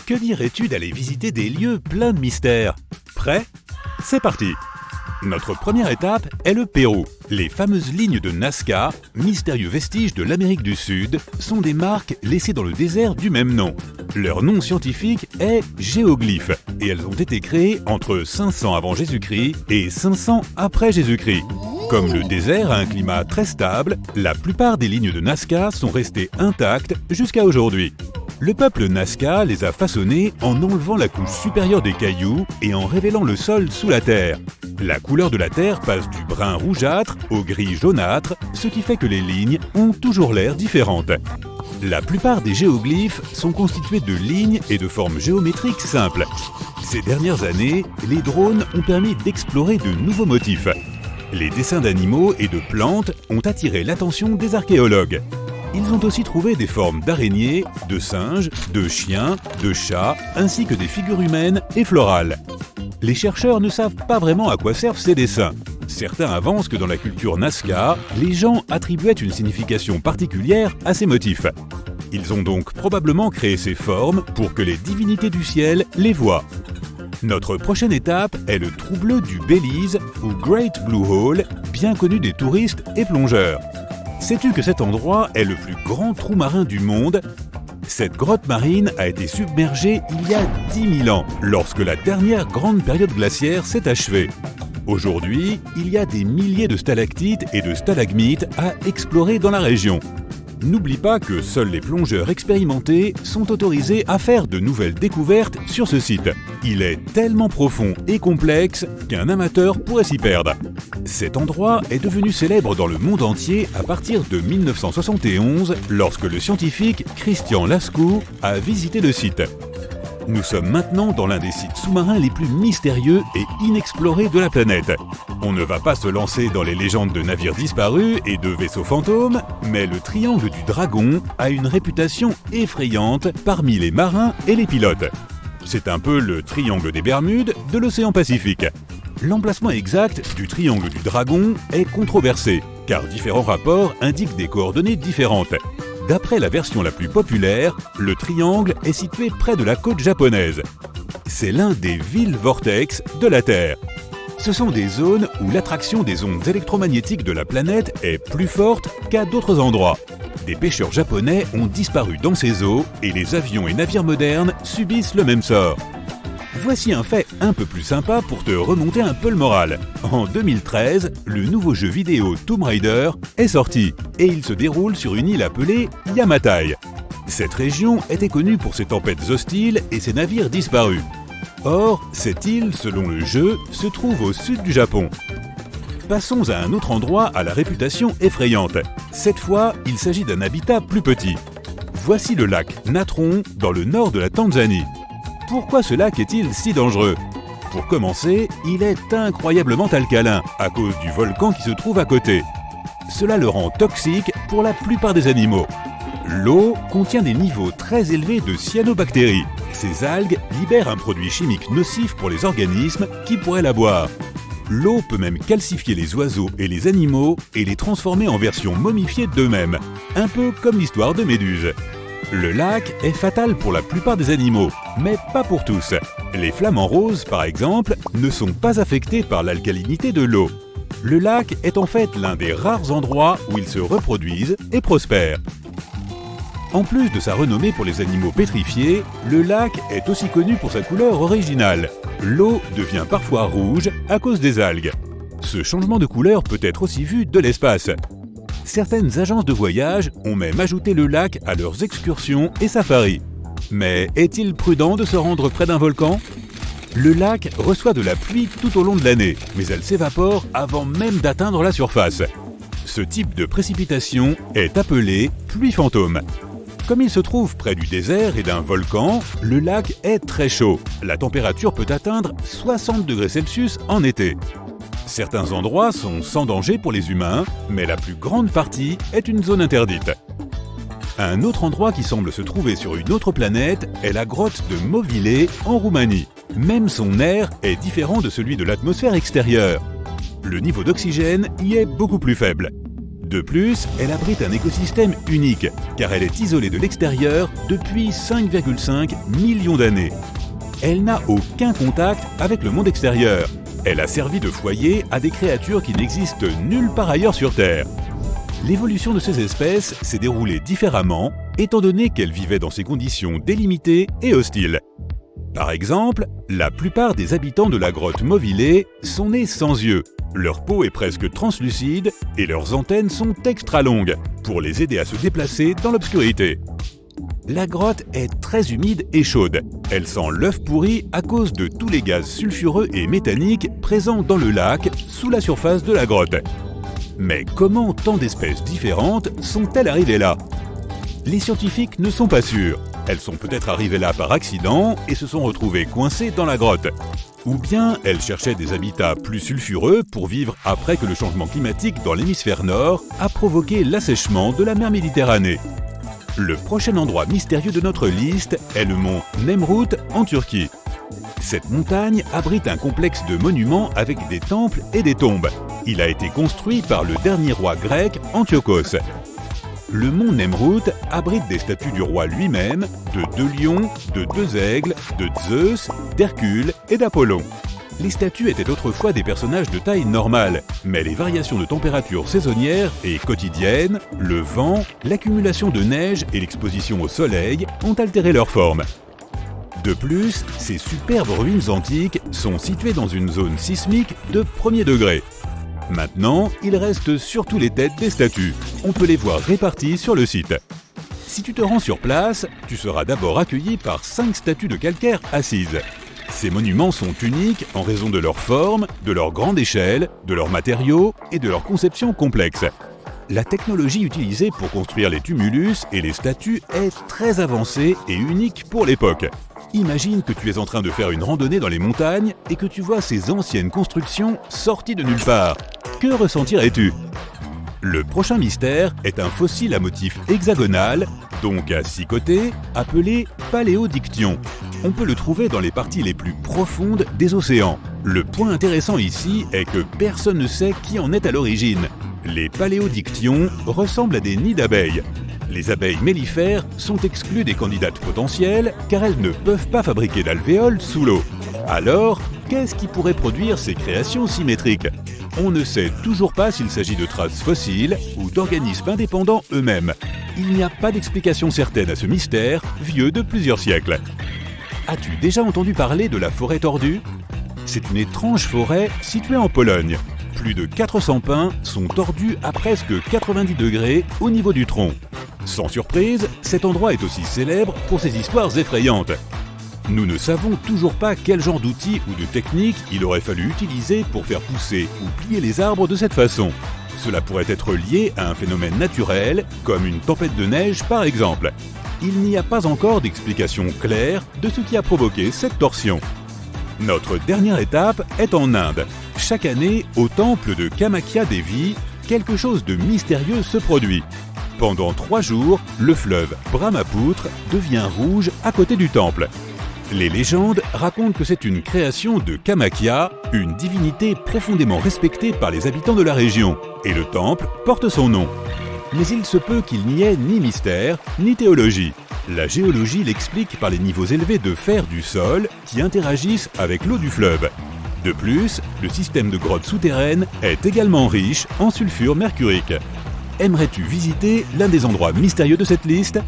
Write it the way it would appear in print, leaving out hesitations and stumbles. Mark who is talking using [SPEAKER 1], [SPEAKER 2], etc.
[SPEAKER 1] Que dirais-tu d'aller visiter des lieux pleins de mystères? Prêt? C'est parti! Notre première étape est le Pérou. Les fameuses lignes de Nazca, mystérieux vestiges de l'Amérique du Sud, sont des marques laissées dans le désert du même nom. Leur nom scientifique est géoglyphes et elles ont été créées entre 500 avant Jésus-Christ et 500 après Jésus-Christ. Comme le désert a un climat très stable, la plupart des lignes de Nazca sont restées intactes jusqu'à aujourd'hui. Le peuple Nazca les a façonnées en enlevant la couche supérieure des cailloux et en révélant le sol sous la terre. La couleur de la terre passe du brun rougeâtre au gris jaunâtre, ce qui fait que les lignes ont toujours l'air différentes. La plupart des géoglyphes sont constitués de lignes et de formes géométriques simples. Ces dernières années, les drones ont permis d'explorer de nouveaux motifs. Les dessins d'animaux et de plantes ont attiré l'attention des archéologues. Ils ont aussi trouvé des formes d'araignées, de singes, de chiens, de chats, ainsi que des figures humaines et florales. Les chercheurs ne savent pas vraiment à quoi servent ces dessins. Certains avancent que dans la culture Nazca, les gens attribuaient une signification particulière à ces motifs. Ils ont donc probablement créé ces formes pour que les divinités du ciel les voient. Notre prochaine étape est le trou bleu du Belize, ou Great Blue Hole, bien connu des touristes et plongeurs. Sais-tu que cet endroit est le plus grand trou marin du monde? Cette grotte marine a été submergée il y a 10 000 ans, lorsque la dernière grande période glaciaire s'est achevée. Aujourd'hui, il y a des milliers de stalactites et de stalagmites à explorer dans la région. N'oublie pas que seuls les plongeurs expérimentés sont autorisés à faire de nouvelles découvertes sur ce site. Il est tellement profond et complexe qu'un amateur pourrait s'y perdre. Cet endroit est devenu célèbre dans le monde entier à partir de 1971, lorsque le scientifique Christian Lascaux a visité le site. Nous sommes maintenant dans l'un des sites sous-marins les plus mystérieux et inexplorés de la planète. On ne va pas se lancer dans les légendes de navires disparus et de vaisseaux fantômes, mais le triangle du dragon a une réputation effrayante parmi les marins et les pilotes. C'est un peu le triangle des Bermudes de l'océan Pacifique. L'emplacement exact du triangle du dragon est controversé, car différents rapports indiquent des coordonnées différentes. D'après la version la plus populaire, le triangle est situé près de la côte japonaise. C'est l'un des villes vortex de la Terre. Ce sont des zones où l'attraction des ondes électromagnétiques de la planète est plus forte qu'à d'autres endroits. Des pêcheurs japonais ont disparu dans ces eaux et les avions et navires modernes subissent le même sort. Voici un fait un peu plus sympa pour te remonter un peu le moral. En 2013, le nouveau jeu vidéo Tomb Raider est sorti et il se déroule sur une île appelée Yamatai. Cette région était connue pour ses tempêtes hostiles et ses navires disparus. Or, cette île, selon le jeu, se trouve au sud du Japon. Passons à un autre endroit à la réputation effrayante. Cette fois, il s'agit d'un habitat plus petit. Voici le lac Natron dans le nord de la Tanzanie. Pourquoi ce lac est-il si dangereux? Pour commencer, il est incroyablement alcalin à cause du volcan qui se trouve à côté. Cela le rend toxique pour la plupart des animaux. L'eau contient des niveaux très élevés de cyanobactéries. Ces algues libèrent un produit chimique nocif pour les organismes qui pourraient la boire. L'eau peut même calcifier les oiseaux et les animaux et les transformer en versions momifiées d'eux-mêmes, un peu comme l'histoire de Méduse. Le lac est fatal pour la plupart des animaux, mais pas pour tous. Les flamants roses, par exemple, ne sont pas affectés par l'alcalinité de l'eau. Le lac est en fait l'un des rares endroits où ils se reproduisent et prospèrent. En plus de sa renommée pour les animaux pétrifiés, le lac est aussi connu pour sa couleur originale. L'eau devient parfois rouge à cause des algues. Ce changement de couleur peut être aussi vu de l'espace. Certaines agences de voyage ont même ajouté le lac à leurs excursions et safaris. Mais est-il prudent de se rendre près d'un volcan? Le lac reçoit de la pluie tout au long de l'année, mais elle s'évapore avant même d'atteindre la surface. Ce type de précipitation est appelé pluie fantôme. Comme il se trouve près du désert et d'un volcan, le lac est très chaud. La température peut atteindre 60 degrés Celsius en été. Certains endroits sont sans danger pour les humains, mais la plus grande partie est une zone interdite. Un autre endroit qui semble se trouver sur une autre planète est la grotte de Movile en Roumanie. Même son air est différent de celui de l'atmosphère extérieure. Le niveau d'oxygène y est beaucoup plus faible. De plus, elle abrite un écosystème unique, car elle est isolée de l'extérieur depuis 5,5 millions d'années. Elle n'a aucun contact avec le monde extérieur. Elle a servi de foyer à des créatures qui n'existent nulle part ailleurs sur Terre. L'évolution de ces espèces s'est déroulée différemment, étant donné qu'elles vivaient dans ces conditions délimitées et hostiles. Par exemple, la plupart des habitants de la grotte Mauvillé sont nés sans yeux. Leur peau est presque translucide et leurs antennes sont extra longues pour les aider à se déplacer dans l'obscurité. La grotte est très humide et chaude. Elle sent l'œuf pourri à cause de tous les gaz sulfureux et méthaniques présents dans le lac sous la surface de la grotte. Mais comment tant d'espèces différentes sont-elles arrivées là? Les scientifiques ne sont pas sûrs. Elles sont peut-être arrivées là par accident et se sont retrouvées coincées dans la grotte. Ou bien elles cherchaient des habitats plus sulfureux pour vivre après que le changement climatique dans l'hémisphère nord a provoqué l'assèchement de la mer Méditerranée. Le prochain endroit mystérieux de notre liste est le mont Nemrut en Turquie. Cette montagne abrite un complexe de monuments avec des temples et des tombes. Il a été construit par le dernier roi grec Antiochos. Le mont Nemrut abrite des statues du roi lui-même, de 2 lions, de 2 aigles, de Zeus, d'Hercule et d'Apollon. Les statues étaient autrefois des personnages de taille normale, mais les variations de température saisonnières et quotidiennes, le vent, l'accumulation de neige et l'exposition au soleil ont altéré leur forme. De plus, ces superbes ruines antiques sont situées dans une zone sismique de premier degré. Maintenant, il reste surtout les têtes des statues. On peut les voir réparties sur le site. Si tu te rends sur place, tu seras d'abord accueilli par 5 statues de calcaire assises. Ces monuments sont uniques en raison de leur forme, de leur grande échelle, de leurs matériaux et de leur conception complexe. La technologie utilisée pour construire les tumulus et les statues est très avancée et unique pour l'époque. Imagine que tu es en train de faire une randonnée dans les montagnes et que tu vois ces anciennes constructions sorties de nulle part. Que ressentirais-tu? Le prochain mystère est un fossile à motif hexagonal, donc à 6 côtés, appelé paléodictyon. On peut le trouver dans les parties les plus profondes des océans. Le point intéressant ici est que personne ne sait qui en est à l'origine. Les paléodictyons ressemblent à des nids d'abeilles. Les abeilles mellifères sont exclues des candidates potentielles car elles ne peuvent pas fabriquer d'alvéoles sous l'eau. Alors, qu'est-ce qui pourrait produire ces créations symétriques? On ne sait toujours pas s'il s'agit de traces fossiles ou d'organismes indépendants eux-mêmes. Il n'y a pas d'explication certaine à ce mystère, vieux de plusieurs siècles. As-tu déjà entendu parler de la forêt tordue? C'est une étrange forêt située en Pologne. Plus de 400 pins sont tordus à presque 90 degrés au niveau du tronc. Sans surprise, cet endroit est aussi célèbre pour ses histoires effrayantes. Nous ne savons toujours pas quel genre d'outils ou de techniques il aurait fallu utiliser pour faire pousser ou plier les arbres de cette façon. Cela pourrait être lié à un phénomène naturel, comme une tempête de neige par exemple. Il n'y a pas encore d'explication claire de ce qui a provoqué cette torsion. Notre dernière étape est en Inde. Chaque année, au temple de Kamakya Devi, quelque chose de mystérieux se produit. Pendant 3 jours, le fleuve Brahmapoutre devient rouge à côté du temple. Les légendes racontent que c'est une création de Kamakya, une divinité profondément respectée par les habitants de la région, et le temple porte son nom. Mais il se peut qu'il n'y ait ni mystère, ni théologie. La géologie l'explique par les niveaux élevés de fer du sol qui interagissent avec l'eau du fleuve. De plus, le système de grottes souterraines est également riche en sulfure mercurique. Aimerais-tu visiter l'un des endroits mystérieux de cette liste ?